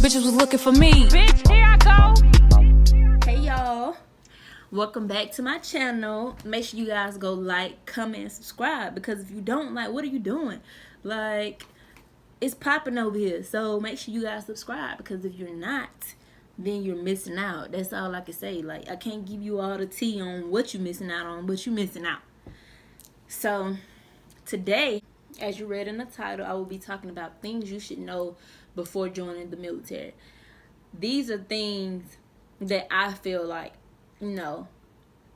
bitches was looking for me. Bitch, here I go. Hey y'all, welcome back to my channel. Make sure you guys go like, comment, and subscribe, because if you don't, like, what are you doing? Like, it's popping over here. So make sure you guys subscribe, because if you're not, then you're missing out. That's all I can say. Like, I can't give you all the tea on what you're missing out on, but you're missing out. So today, as you read in the title, I will be talking about things you should know before joining the military. These are things that I feel like,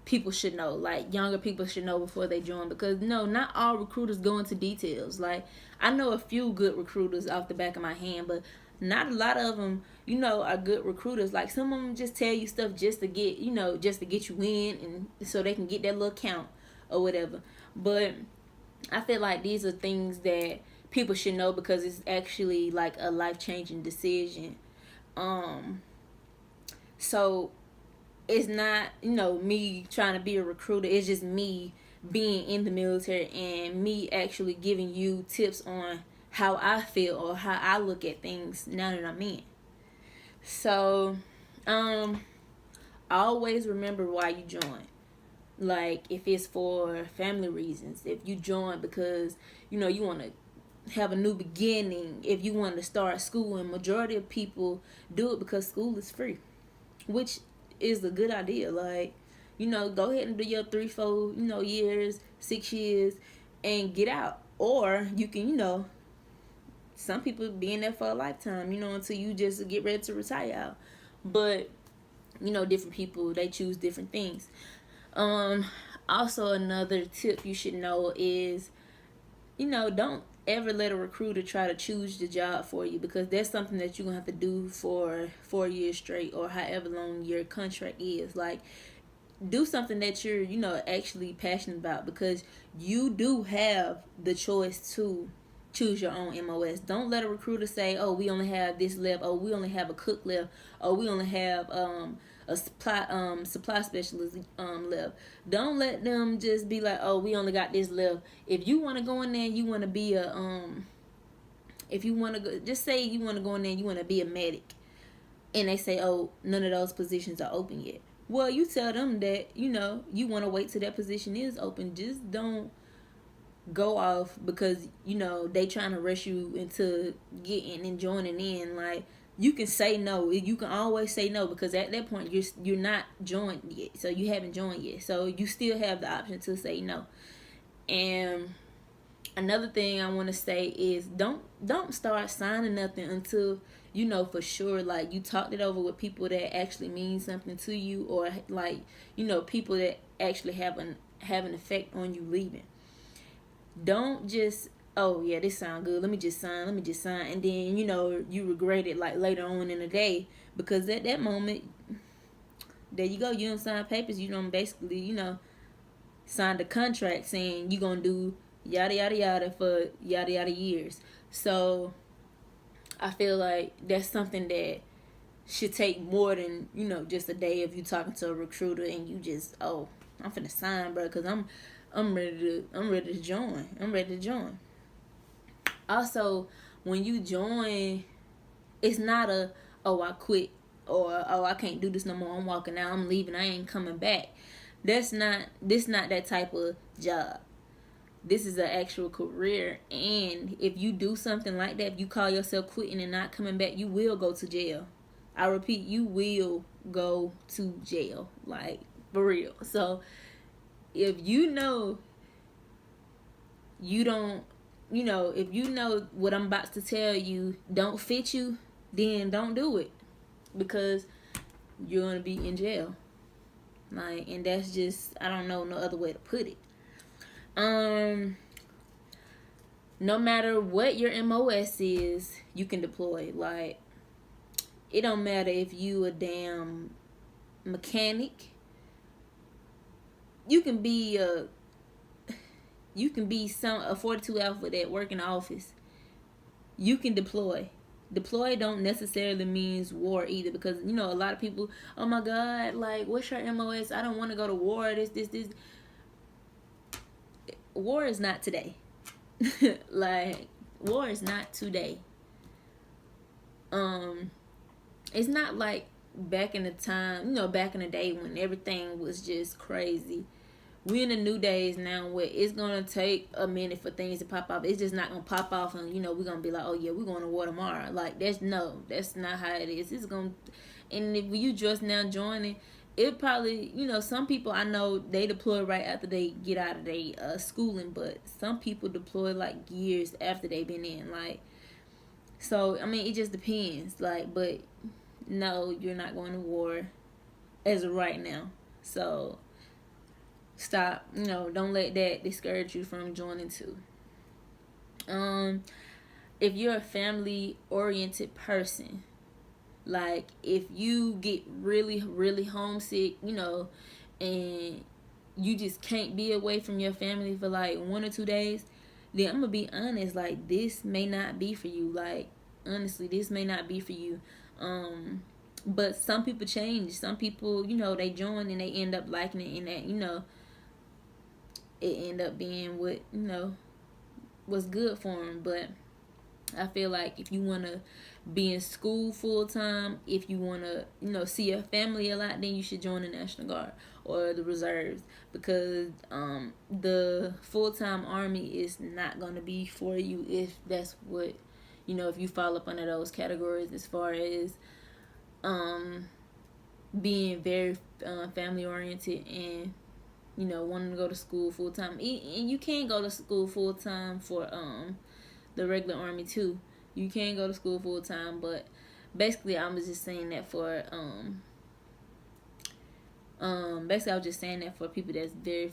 people should know. Like, younger people should know before they join, because not all recruiters go into details. Like, I know a few good recruiters off the back of my hand, but not a lot of them, are good recruiters. Like, some of them just tell you stuff just to get, just to get you in, and so they can get that little count or whatever. But I feel like these are things that people should know, because it's actually like a life-changing decision. So it's not, me trying to be a recruiter. It's just me being in the military and me actually giving you tips on how I feel or how I look at things now that I'm in. So, always remember why you join. Like, if it's for family reasons, if you join because, you want to have a new beginning, if you want to start school, and majority of people do it because school is free, which is a good idea. Like, go ahead and do your 3-4 years, 6 years, and get out. Or you can, some people be in there for a lifetime, until you just get ready to retire out. But different people, they choose different things. Also, another tip you should know is, don't ever let a recruiter try to choose the job for you, because that's something that you're gonna have to do for 4 years straight, or however long your contract is. Like, do something that you're actually passionate about, because you do have the choice to choose your own MOS. Don't let a recruiter say, oh, we only have this left, oh, we only have a cook left, or we only have a supply specialist left. Don't let them just be like, oh, we only got this left. If you want to go in there, you want to be a if you want to go, just say you want to go in there, you want to be a medic, and they say, oh, none of those positions are open yet. Well, you tell them that you want to wait till that position is open. Just don't go off because they trying to rush you into getting and joining in. Like, you can say no. You can always say no, because at that point you're not joined yet. So you haven't joined yet. So you still have the option to say no. And another thing I want to say is don't start signing nothing until for sure, like, you talked it over with people that actually mean something to you, or like people that actually have an effect on you leaving. Don't just, oh yeah, this sound good, let me just sign, and then you regret it like later on in the day, because at that moment, there you go, you don't sign papers, you don't basically sign the contract saying you gonna do yada yada yada for yada yada years. So I feel like that's something that should take more than just a day of you talking to a recruiter and you just, oh, I'm finna sign, bro, because I'm ready to join. Also, when you join, it's not a, oh, I quit, or oh, I can't do this no more, I'm walking out, I'm leaving, I ain't coming back. This not that type of job. This is an actual career, and if you do something like that, if you call yourself quitting and not coming back, you will go to jail. I repeat, you will go to jail, like, for real. So if you don't, if what I'm about to tell you don't fit you, then don't do it, because you're going to be in jail. Like, and that's just, I don't know no other way to put it. No matter what your MOS is, you can deploy. Like, it don't matter if you a damn mechanic. You can be a 42 Alpha that work in the office. You can deploy. Deploy don't necessarily means war either, because a lot of people, oh my god, like, what's your MOS? I don't want to go to war. This. War is not today. Like, war is not today. it's not like back in the time, back in the day when everything was just crazy. We in the new days now where it's gonna take a minute for things to pop off. It's just not gonna pop off and we're gonna be like, oh yeah, we're going to war tomorrow. Like that's not how it is. It's gonna, and if you just now joining, it probably, some people I know they deploy right after they get out of their schooling, but some people deploy like years after they been in. Like, so I mean, it just depends. Like, but no, you're not going to war as of right now. So stop. Don't let that discourage you from joining too. If you're a family oriented person, like if you get really, really homesick, and you just can't be away from your family for like 1 or 2 days, then I'm gonna be honest, like this may not be for you. Like honestly, this may not be for you. But some people change. Some people, they join and they end up liking it, and that, it end up being what, was good for them. But I feel like if you want to be in school full time, if you want to, see your family a lot, then you should join the National Guard or the reserves, because the full time army is not going to be for you if that's what, if you fall up under those categories as far as being very family oriented and wanting to go to school full time. And you can go to school full time for the regular army too. You can go to school full time, but basically I was just saying that for basically I was just saying that for people that's very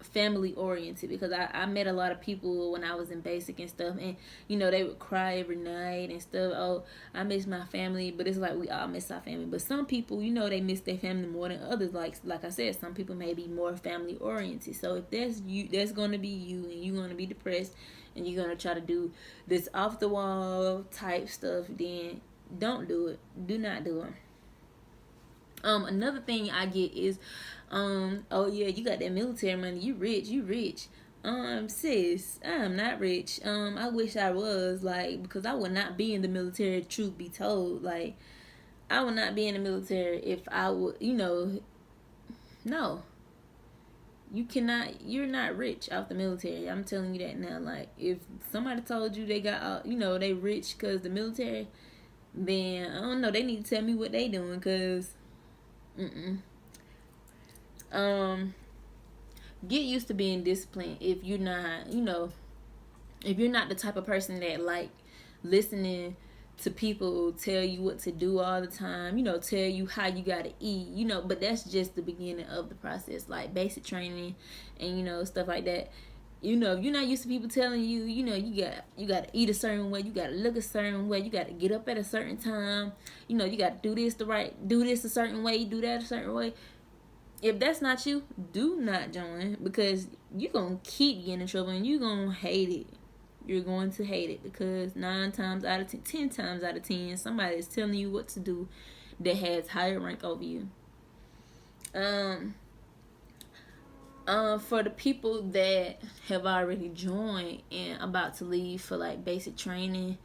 family oriented, because I met a lot of people when I was in basic and stuff, and they would cry every night and stuff. Oh, I miss my family. But it's like we all miss our family, but some people, they miss their family more than others. Like I said, some people may be more family oriented. So if that's you, that's going to be you, and you're going to be depressed and you're going to try to do this off the wall type stuff, then don't do it. Do not do it. Another thing I get is, oh yeah, you got that military money, you rich. Sis, I'm not rich. I wish I was, like, because I would not be in the military, truth be told. Like, I would not be in the military if I would, no. You're not rich off the military. I'm telling you that now. Like, if somebody told you they got, they rich because the military, then, I don't know, they need to tell me what they doing, because get used to being disciplined. If you're not, if you're not the type of person that like listening to people tell you what to do all the time, tell you how you gotta eat, but that's just the beginning of the process. Like basic training and stuff like that. If you're not used to people telling you, you gotta eat a certain way, you gotta look a certain way, you gotta get up at a certain time, you gotta do this a certain way, do that a certain way. If that's not you, do not join, because you're gonna keep getting in trouble and you're gonna hate it. You're going to hate it, because 9 times out of 10, 10 times out of 10, somebody is telling you what to do that has higher rank over you. For the people that have already joined and about to leave for like basic training,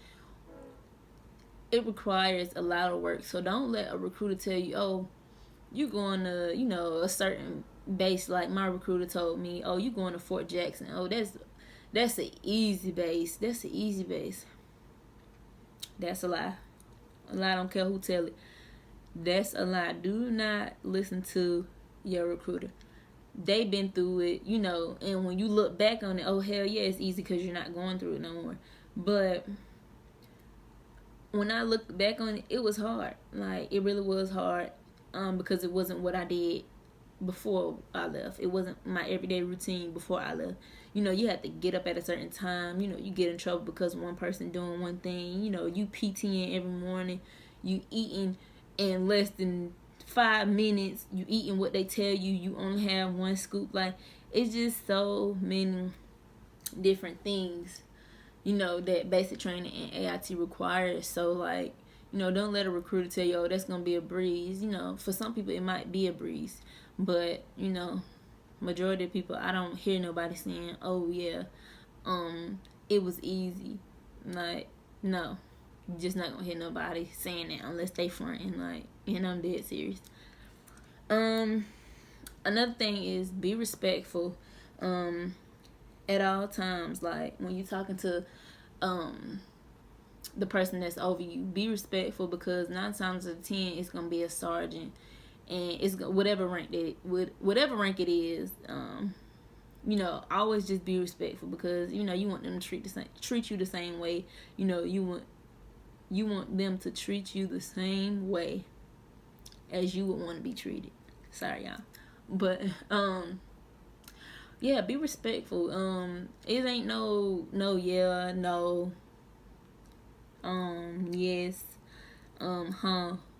it requires a lot of work. So don't let a recruiter tell you, oh, you're going to, a certain base. Like my recruiter told me, oh, you're going to Fort Jackson. Oh, that's an easy base. That's an easy base. That's a lie. I don't care who tell it. That's a lie. Do not listen to your recruiter. They've been through it, and when you look back on it, oh, hell yeah, it's easy because you're not going through it no more. But when I look back on it, it was hard. Like, it really was hard, because it wasn't what I did before I left. It wasn't my everyday routine before I left. You had to get up at a certain time. You get in trouble because one person doing one thing. You PTing every morning. You eating in less than 5 minutes. You eating what they tell you. You only have one scoop. Like, it's just so many different things, that basic training and AIT requires. So, like, don't let a recruiter tell you, oh, that's going to be a breeze. For some people, it might be a breeze. But, majority of people, I don't hear nobody saying, oh, yeah, it was easy. Like, no. You're just not gonna hear nobody saying that unless they fronting, like, and I'm dead serious. Another thing is be respectful at all times. Like when you're talking to the person that's over you, be respectful, because 9 times out of 10 it's gonna be a sergeant, and it's whatever rank it is. Always just be respectful, because you want them to treat you the same way. You want them to treat you the same way as you would want to be treated. Sorry, y'all. But yeah, be respectful. It ain't no yeah, no, yes,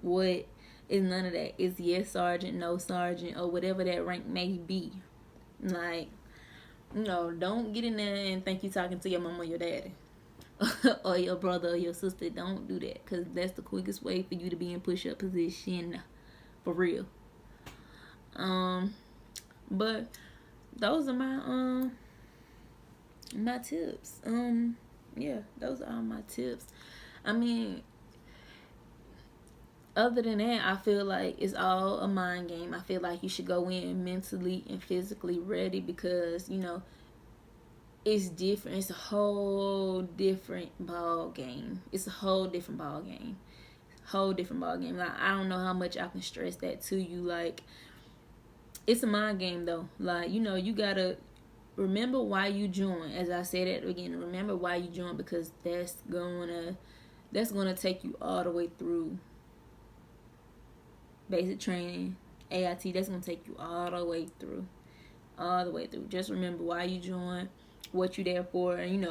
what. It's none of that. It's yes, sergeant, no, sergeant, or whatever that rank may be. Like, don't get in there and think you talking to your mom or your daddy or your brother or your sister. Don't do that, because that's the quickest way for you to be in push-up position, for real. But those are my my tips. Yeah, those are all my tips. I mean, other than that, I feel like it's all a mind game. I feel like you should go in mentally and physically ready, because it's different. It's a whole different ball game. Like, I don't know how much I can stress that to you. Like, it's a mind game though. Like, you gotta remember why you joined. As I said at the beginning, remember why you joined, because that's gonna take you all the way through basic training, AIT. That's gonna take you all the way through. Just remember why you joined, what you there for, and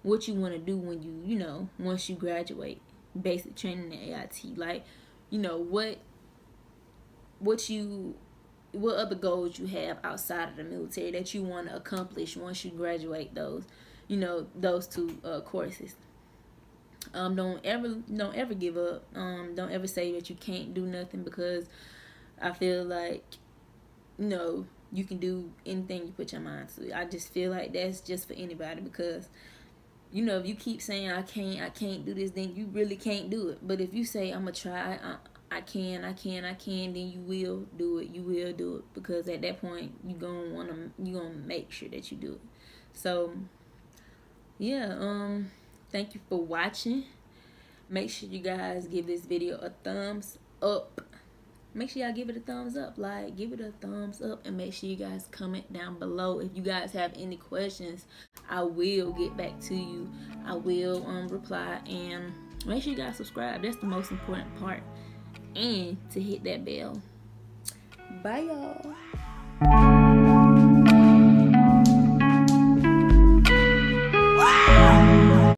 what you want to do when you once you graduate basic training and AIT. Like, what other goals you have outside of the military that you want to accomplish once you graduate those those 2 courses. Don't ever give up. Don't ever say that you can't do nothing, because I feel like you can do anything you put your mind to. I just feel like that's just for anybody, because if you keep saying I can't do this, then you really can't do it. But if you say I'm gonna try, I can, then you will do it. Because at that point you gonna make sure that you do it. So yeah, thank you for watching. Make sure you guys give this video a thumbs up. Make sure y'all give it a thumbs up. Like, give it a thumbs up, and make sure you guys comment down below. If you guys have any questions, I will get back to you. I will reply, and make sure you guys subscribe. That's the most important part. And to hit that bell. Bye, y'all.